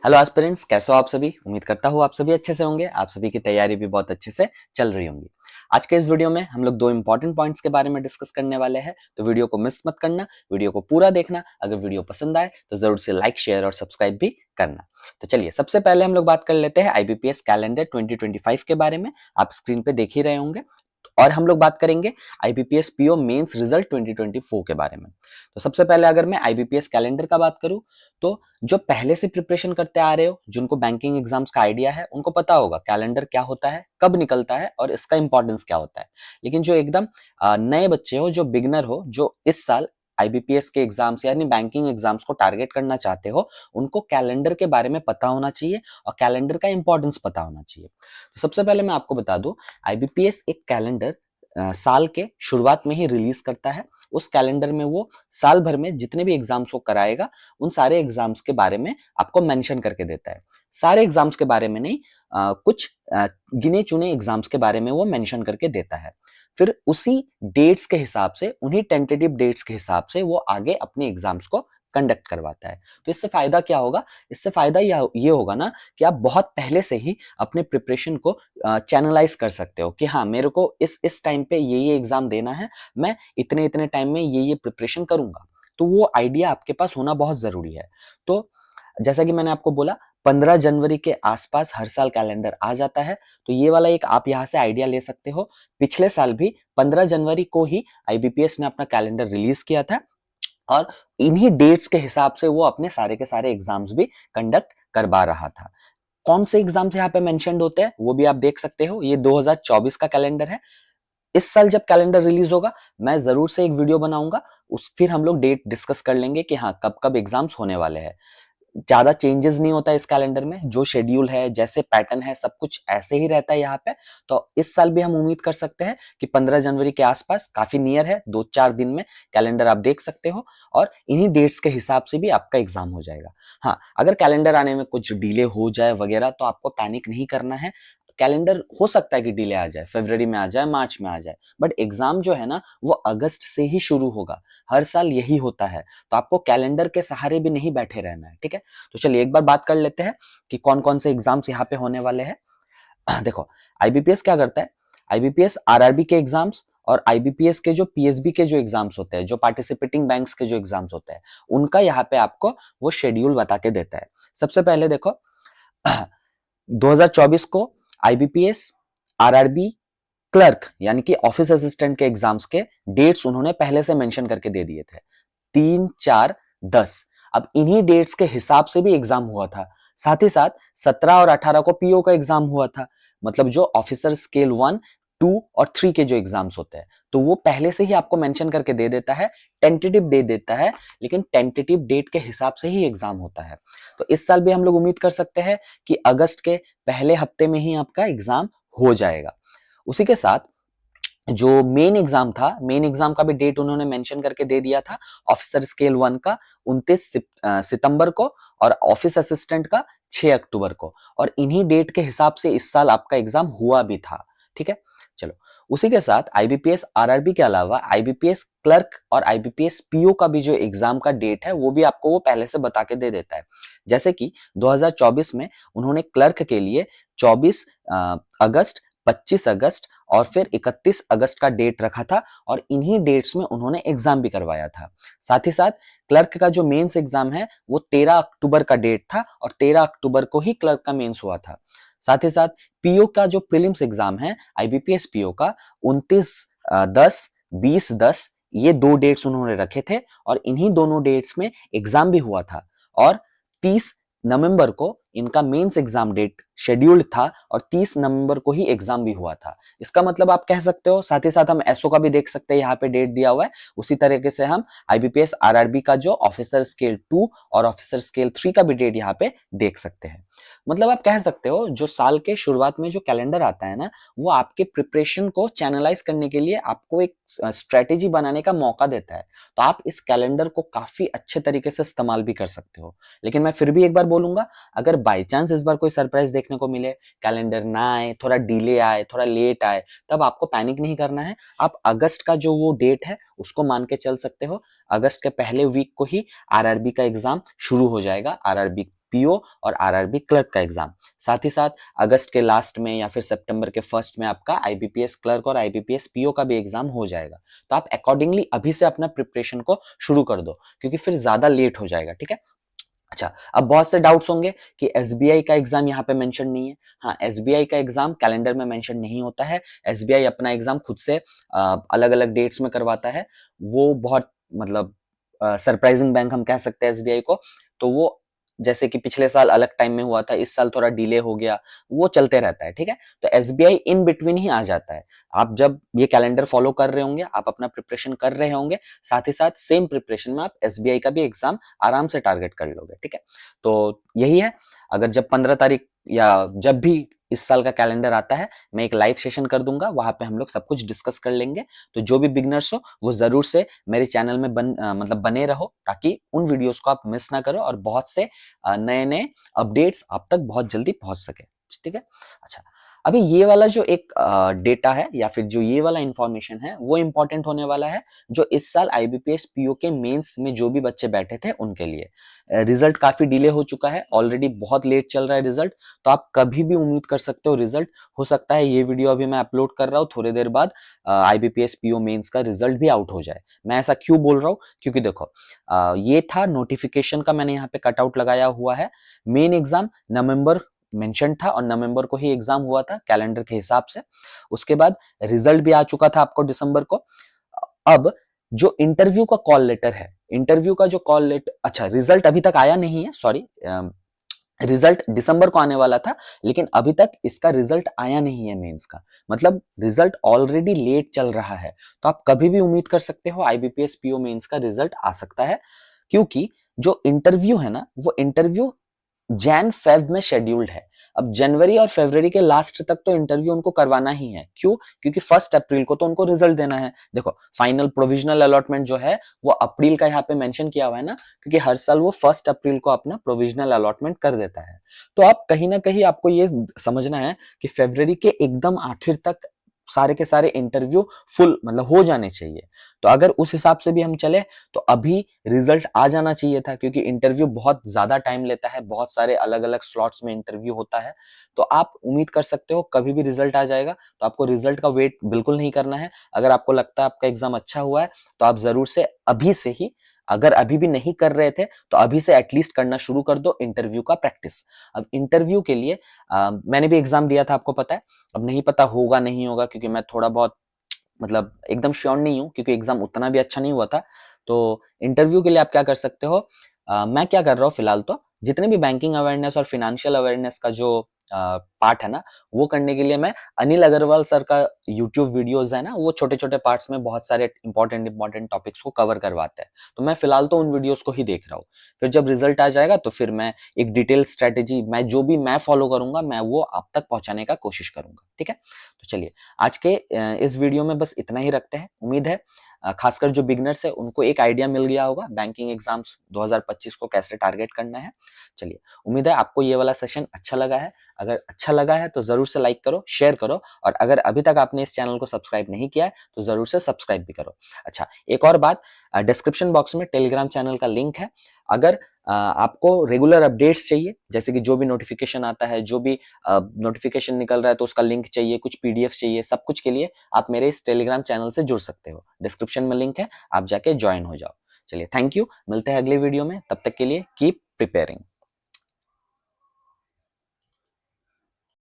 Hello aspirants, कैसे हो आप सभी। उम्मीद करता हूँ आप सभी अच्छे से होंगे। आप सभी की तैयारी भी बहुत अच्छे से चल रही होंगी। आज के इस वीडियो में हम लोग दो इंपॉर्टेंट पॉइंट्स के बारे में डिस्कस करने वाले हैं, तो वीडियो को मिस मत करना, वीडियो को पूरा देखना। अगर वीडियो पसंद आए तो जरूर से लाइक, शेयर और सब्सक्राइब भी करना। तो चलिए, सबसे पहले हम लोग बात कर लेते हैं आईबीपीएस कैलेंडर 2025 के बारे में। आप स्क्रीन पे देख ही रहे होंगे। और हम लोग बात करेंगे आईबीपीएस पीओ मेंस रिजल्ट 2024 के बारे में। तो सबसे पहले अगर मैं आईबीपीएस कैलेंडर का बात करूं, तो जो पहले से प्रिपरेशन करते आ रहे हो, जिनको बैंकिंग एग्जाम्स का आइडिया है, उनको पता होगा कैलेंडर क्या होता है, कब निकलता है और इसका इंपॉर्टेंस क्या होता है। लेकिन जो एकदम नए बच्चे हो, जो बिगनर हो, जो इस साल आईबीपीएस के एग्जाम्स यानी बैंकिंग एग्जाम्स को टारगेट करना चाहते हो, उनको कैलेंडर के बारे में पता होना चाहिए और कैलेंडर का इंपॉर्टेंस पता होना चाहिए। तो सबसे पहले मैं आपको बता दूं, आईबीपीएस एक कैलेंडर साल के शुरुआत में ही रिलीज करता है। उस कैलेंडर में वो साल भर में जितने भी एग्जाम्स वो कराएगा, उन सारे एग्जाम्स के बारे में आपको मेंशन करके देता है। सारे एग्जाम्स के बारे में नहीं, कुछ गिने चुने एग्जाम्स के बारे में वो मेंशन करके देता है। फिर उसी डेट्स के हिसाब से, उन्हीं टेंटेटिव डेट्स के हिसाब से वो आगे अपने एग्जाम्स को कंडक्ट करवाता है। तो इससे फायदा क्या होगा? इससे फायदा ये होगा ना कि आप बहुत पहले से ही अपने प्रिपरेशन को चैनलाइज कर सकते हो कि हाँ, मेरे को इस टाइम पे ये एग्जाम देना है, मैं इतने इतने टाइम में ये प्रिपरेशन करूंगा। तो वो आइडिया आपके पास होना बहुत जरूरी है। तो जैसा कि मैंने आपको बोला, 15 जनवरी के आसपास हर साल कैलेंडर आ जाता है। तो ये वाला एक आप यहाँ से आइडिया ले सकते हो। पिछले साल भी 15 जनवरी को ही आईबीपीएस ने अपना कैलेंडर रिलीज किया था और इन्हीं डेट्स के हिसाब से वो अपने सारे के सारे एग्जाम्स भी कंडक्ट करवा रहा था। कौन से एग्जाम्स यहाँ पे मेंशन्ड होते हैं वो भी आप देख सकते हो। ये 2024 का कैलेंडर है। इस साल जब कैलेंडर रिलीज होगा, मैं जरूर से एक वीडियो बनाऊंगा। फिर हम लोग डेट डिस्कस कर लेंगे कि हाँ, कब कब एग्जाम्स होने वाले हैं। ज्यादा चेंजेस नहीं होता इस कैलेंडर में। जो शेड्यूल है, जैसे पैटर्न है, सब कुछ ऐसे ही रहता है यहाँ पे। तो इस साल भी हम उम्मीद कर सकते हैं कि 15 जनवरी के आसपास, काफी नियर है, 2-4 दिन में कैलेंडर आप देख सकते हो और इन्हीं डेट्स के हिसाब से भी आपका एग्जाम हो जाएगा। हाँ, अगर कैलेंडर आने में कुछ डिले हो जाए वगैरह, तो आपको पैनिक नहीं करना है। कैलेंडर हो सकता है कि डिले आ जाए, फरवरी में आ जाए, मार्च में आ जाए, बट एग्जाम जो है ना, वो अगस्त से ही शुरू होगा। हर साल यही होता है। तो आपको कैलेंडर के सहारे भी नहीं बैठे रहना है, ठीक है। तो चलिए एक बार बात कर लेते हैं कि कौन कौन से एग्जाम्स यहाँ पे होने वाले हैं। देखो, आईबीपीएस क्या करता है। आईबीपीएस आरआरबी के एग्जाम्स और आईबीपीएस के जो पीएसबी के जो एग्जाम्स होते हैं, जो पार्टिसिपेटिंग बैंक्स के जो एग्जाम्स होते हैं, उनका यहाँ पे आपको वो शेड्यूल बता के देता है। सबसे पहले देखो, 2024 को आईबीपीएस आरआरबी क्लर्क यानी कि ऑफिस असिस्टेंट के एग्जाम्स के डेट्स उन्होंने पहले से मेंशन करके दे दिए थे, 3, 4, 10। अब इन्हीं डेट्स के हिसाब से भी एग्जाम हुआ था। साथ ही साथ 17 और 18 को पीओ का एग्जाम हुआ था। मतलब जो ऑफिसर स्केल 1, 2 और 3 के जो एग्जाम्स होते हैं, तो वो पहले से ही आपको मेंशन करके दे देता है, टेंटेटिव दे देता है, लेकिन टेंटेटिव डेट के हिसाब से ही एग्जाम होता है। तो इस साल भी हम लोग उम्मीद कर सकते हैं कि अगस्त के पहले हफ्ते में ही आपका एग्जाम हो जाएगा। उसी के साथ जो मेन एग्जाम था, मेन एग्जाम का भी डेट उन्होंने मेंशन करके दे दिया था। ऑफिसर स्केल 1 का 29 सितंबर को और ऑफिस असिस्टेंट का 6 अक्टूबर को। और इन्हीं डेट के हिसाब से इस साल आपका एग्जाम हुआ भी था, ठीक है। चलो, उसी के साथ आईबीपीएस आरआरबी के अलावा आईबीपीएस क्लर्क और आईबीपीएस पीओ का भी जो एग्जाम का डेट है, वो भी आपको वो पहले से बता के दे देता है। जैसे कि 2024 में उन्होंने क्लर्क के लिए 24 अगस्त, 25 अगस्त और फिर 31 अगस्त का डेट रखा था और इन्हीं डेट्स में उन्होंने एग्जाम भी करवाया था। साथ ही साथ क्लर्क का जो मेंस एग्जाम है, वो 13 अक्टूबर का डेट था और 13 अक्टूबर को ही क्लर्क का मेंस हुआ था। साथ ही साथ पीओ का जो प्रीलिम्स एग्जाम है, आईबीपीएस पीओ का, 29/10, 20/10, ये 2 डेट्स उन्होंने रखे थे और इन्हीं दोनों डेट्स में एग्जाम भी हुआ था। और 30 नवंबर को इनका मेंस एग्जाम डेट शेड्यूल्ड था और 30 नवंबर को ही एग्जाम भी हुआ था। इसका मतलब आप कह सकते हो, साथ ही साथ हम एसओ का भी देख सकते हैं, यहाँ पे डेट दिया हुआ है। उसी तरीके से हम आईबीपीएस आरआरबी का जो ऑफिसर स्केल 2 और ऑफिसर स्केल 3 का भी डेट यहाँ पे देख सकते हैं। मतलब आप कह सकते हो, जो साल के शुरुआत में जो कैलेंडर आता है ना, वो आपके प्रिपरेशन को चैनलाइज करने के लिए आपको एक स्ट्रेटेजी बनाने का मौका देता है। तो आप इस कैलेंडर को काफी अच्छे तरीके से इस्तेमाल भी कर सकते हो। लेकिन मैं फिर भी एक बार बोलूंगा, अगर बाई चांस इस बार कोई सरप्राइज देखने को मिले, कैलेंडर ना आए, थोड़ा डिले आए, थोड़ा लेट आए, तब आपको पैनिक नहीं करना है। आप अगस्त का जो वो डेट है, उसको मान के चल सकते हो। अगस्त के पहले वीक को ही आरआरबी का एग्जाम शुरू हो जाएगा, आरआरबी पीओ और आरआरबी क्लर्क का एग्जाम। साथ ही साथ अगस्त के लास्ट में या फिर सितंबर के फर्स्ट में आपका आईबीपीएस क्लर्क और आईबीपीएस पीओ का भी एग्जाम हो जाएगा। तो आप अकॉर्डिंगली अभी से अपना प्रिपरेशन को शुरू कर दो, क्योंकि फिर ज्यादा लेट हो जाएगा। ठीक है। अच्छा, अब बहुत से डाउट्स होंगे कि एसबीआई का एग्जाम यहाँ पे मेंशन नहीं है। हाँ, एसबीआई का एग्जाम कैलेंडर में मेंशन नहीं होता है। एसबीआई अपना एग्जाम खुद से अलग अलग डेट्स में करवाता है। वो बहुत मतलब सरप्राइजिंग बैंक हम कह सकते हैं एसबीआई को। तो वो जैसे कि पिछले साल अलग टाइम में हुआ था, इस साल थोड़ा डिले हो गया, वो चलते रहता है। ठीक है। तो एसबीआई इन बिटवीन ही आ जाता है। आप जब ये कैलेंडर फॉलो कर रहे होंगे, आप अपना प्रिपरेशन कर रहे होंगे, साथ ही साथ सेम प्रिपरेशन में आप एसबीआई का भी एग्जाम आराम से टारगेट कर लोगे। ठीक है। तो यही है। अगर जब 15 तारीख या जब भी इस साल का कैलेंडर आता है, मैं एक लाइव सेशन कर दूंगा, वहां पे हम लोग सब कुछ डिस्कस कर लेंगे। तो जो भी बिगनर्स हो वो जरूर से मेरे चैनल में मतलब बने रहो, ताकि उन वीडियोस को आप मिस ना करो और बहुत से नए नए अपडेट्स आप तक बहुत जल्दी पहुंच सके। ठीक है। अच्छा, अभी ये वाला जो एक डेटा है या फिर जो ये वाला इंफॉर्मेशन है वो इंपॉर्टेंट होने वाला है, जो इस साल आईबीपीएस पीओ के मेंस में जो भी बच्चे बैठे थे उनके लिए। रिजल्ट काफी डिले हो चुका है ऑलरेडी, बहुत लेट चल रहा है रिजल्ट। तो आप कभी भी उम्मीद कर सकते हो रिजल्ट। हो सकता है ये वीडियो अभी मैं अपलोड कर रहा हूँ, थोड़ी देर बाद आईबीपीएस पीओ मेंस का रिजल्ट भी आउट हो जाए। मैं ऐसा क्यों बोल रहा हूँ, क्योंकि देखो ये था नोटिफिकेशन का, मैंने यहाँ पे कटआउट लगाया हुआ है। मेन एग्जाम नवंबर मेंशन था और नवंबर को ही एग्जाम हुआ था कैलेंडर के हिसाब से। उसके बाद रिजल्ट भी आ चुका था आपको दिसंबर को। अब जो इंटरव्यू का कॉल लेटर है, इंटरव्यू का जो कॉल लेटर, अच्छा रिजल्ट अभी तक आया नहीं है, सॉरी, रिजल्ट दिसंबर को आने वाला था, लेकिन अभी तक इसका रिजल्ट आया नहीं है मेंस का। मतलब रिजल्ट ऑलरेडी लेट चल रहा है। तो आप कभी भी उम्मीद कर सकते हो आईबीपीएस पीओ मेंस का रिजल्ट आ सकता है, क्योंकि जो इंटरव्यू है ना, वो इंटरव्यू जैन फेब में शेड्यूल्ड है। अब जनवरी और फरवरी के लास्ट तक तो इंटरव्यू उनको करवाना ही है। क्यों? क्योंकि 1 अप्रैल को तो उनको रिजल्ट देना है। देखो, फाइनल प्रोविजनल अलॉटमेंट जो है वो अप्रैल का यहाँ पे मेंशन किया हुआ है ना, क्योंकि हर साल वो 1 अप्रैल को अपना प्रोविजनल अलॉटमेंट कर देता है। तो आप कहीं ना कहीं आपको ये समझना है कि फरवरी के एकदम आखिर तक सारे के सारे इंटरव्यू फुल मतलब हो जाने चाहिए। तो अगर उस हिसाब से भी हम चले तो अभी रिजल्ट आ जाना चाहिए था, क्योंकि इंटरव्यू बहुत ज्यादा टाइम लेता है, बहुत सारे अलग अलग स्लॉट्स में इंटरव्यू होता है। तो आप उम्मीद कर सकते हो कभी भी रिजल्ट आ जाएगा। तो आपको रिजल्ट का वेट बिल्कुल नहीं करना है। अगर आपको लगता है आपका एग्जाम अच्छा हुआ है, तो आप जरूर से अभी से ही, अगर अभी भी नहीं कर रहे थे तो अभी से एटलीस्ट करना शुरू कर दो इंटरव्यू का प्रैक्टिस। अब इंटरव्यू के लिए मैंने भी एग्जाम दिया था, आपको पता है। अब नहीं पता होगा नहीं होगा, क्योंकि मैं थोड़ा बहुत मतलब एकदम श्योर नहीं हूँ, क्योंकि एग्जाम उतना भी अच्छा नहीं हुआ था। तो इंटरव्यू के लिए आप क्या कर सकते हो, मैं क्या कर रहा हूँ फिलहाल, तो जितने भी बैंकिंग अवेयरनेस और फिनेंशियल अवेयरनेस का जो पार्ट है ना, वो करने के लिए मैं अनिल अग्रवाल सर का यूट्यूब वीडियोस है ना, वो छोटे छोटे पार्ट्स में बहुत सारे इंपॉर्टेंट इंपॉर्टेंट टॉपिक्स को कवर करवाते हैं। तो मैं फिलहाल तो उन वीडियोस को ही देख रहा हूँ। फिर जब रिजल्ट आ जाएगा तो फिर मैं एक डिटेल स्ट्रेटेजी, मैं जो भी मैं फॉलो करूंगा, मैं वो आप तक पहुंचाने का कोशिश करूंगा। ठीक है। तो चलिए, आज के इस वीडियो में बस इतना ही रखते हैं। उम्मीद है खासकर जो बिगनर्स है उनको एक आइडिया मिल गया होगा बैंकिंग एग्जाम्स 2025 को कैसे टारगेट करना है। चलिए, उम्मीद है आपको ये वाला सेशन अच्छा लगा है। अगर अच्छा लगा है तो जरूर से लाइक करो, शेयर करो, और अगर अभी तक आपने इस चैनल को सब्सक्राइब नहीं किया है तो जरूर से सब्सक्राइब भी करो। अच्छा, एक और बात, डिस्क्रिप्शन बॉक्स में टेलीग्राम चैनल का लिंक है। अगर आपको रेगुलर अपडेट्स चाहिए, जैसे कि जो भी नोटिफिकेशन आता है, जो भी नोटिफिकेशन निकल रहा है, तो उसका लिंक चाहिए, कुछ पीडीएफ चाहिए, सब कुछ के लिए आप मेरे इस टेलीग्राम चैनल से जुड़ सकते हो। डिस्क्रिप्शन में लिंक है, आप जाके ज्वाइन हो जाओ। चलिए, थैंक यू, मिलते हैं अगले वीडियो में। तब तक के लिए कीप प्रिपेयरिंग।